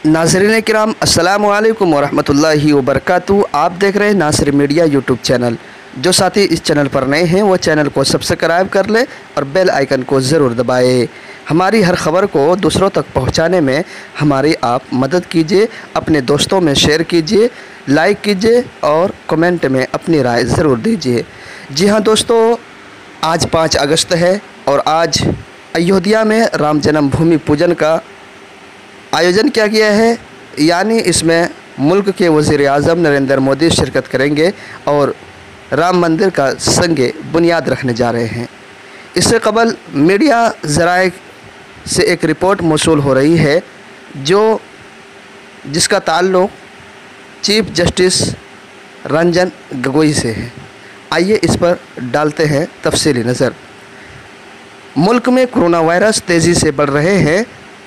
नाज़रीन किराम अस्सलामु अलैकुम वरहमतुल्लाहि वबरकातुहू। आप देख रहे हैं नासिर मीडिया यूट्यूब चैनल। जो साथी इस चैनल पर नए हैं वो चैनल को सब्सक्राइब कर ले और बेल आइकन को ज़रूर दबाएं। हमारी हर खबर को दूसरों तक पहुंचाने में हमारी आप मदद कीजिए, अपने दोस्तों में शेयर कीजिए, लाइक कीजिए और कमेंट में अपनी राय ज़रूर दीजिए। जी हाँ दोस्तों, आज 5 अगस्त है और आज अयोध्या में राम जन्मभूमि पूजन का आयोजन किया गया है। यानी इसमें मुल्क के वज़ीर आज़म नरेंद्र मोदी शिरकत करेंगे और राम मंदिर का संगे बुनियाद रखने जा रहे हैं। इससे कबल मीडिया ज़राए से एक रिपोर्ट मौसूल हो रही है जिसका ताल्लुक़ चीफ जस्टिस रंजन गोगोई से है। आइए इस पर डालते हैं तफसीली नज़र। मुल्क में कोरोना वायरस तेज़ी से बढ़ रहे हैं।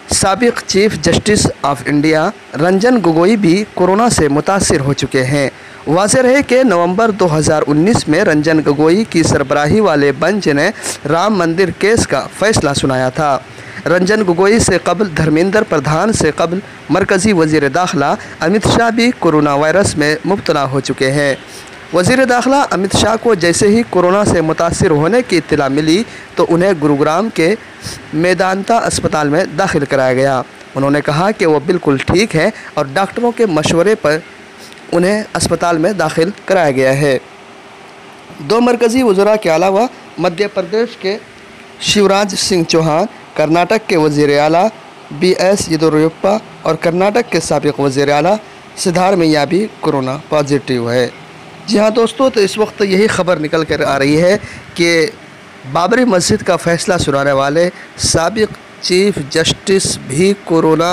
साबिक़ chief justice of India Ranjan Gogoi भी कोरोना से मुतासिर हो चुके हैं। वाज़ेह है कि नवंबर 2019 में रंजन गोगोई की सरबराही वाले बेंच ने राम मंदिर केस का फ़ैसला सुनाया था। रंजन गोगोई से कबल धर्मेंद्र प्रधान से कबल मरकज़ी वज़ीर दाखिला अमित शाह भी कोरोना वायरस में मुब्तला हो चुके हैं। वज़ीर दाखिला अमित शाह को जैसे ही कोरोना से मुतासिर होने की इत्तला मिली तो उन्हें गुरुग्राम के मेदांता अस्पताल में दाखिल कराया गया। उन्होंने कहा कि वो बिल्कुल ठीक है और डॉक्टरों के मशवरे पर उन्हें अस्पताल में दाखिल कराया गया है। 2 मरकज़ी वज़रा के अलावा मध्य प्रदेश के शिवराज सिंह चौहान, कर्नाटक के वज़ीर आला BS येदियुरप्पा और कर्नाटक के साबिक़ वज़ीर आला सिद्धारमैया भी कोरोना पॉजिटिव है। जी हाँ दोस्तों, तो इस वक्त यही ख़बर निकल कर आ रही है कि बाबरी मस्जिद का फ़ैसला सुनाने वाले साबिक़ चीफ जस्टिस भी कोरोना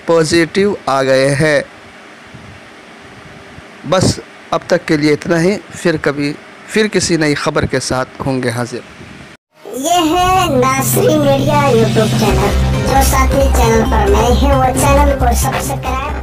पॉजिटिव आ गए हैं। बस अब तक के लिए इतना ही। फिर किसी नई ख़बर के साथ होंगे हाजिर। ये है नासिर मीडिया यूट्यूब चैनल। जो साथी चैनल पर नए हैं वो चैनल को सब्सक्राइब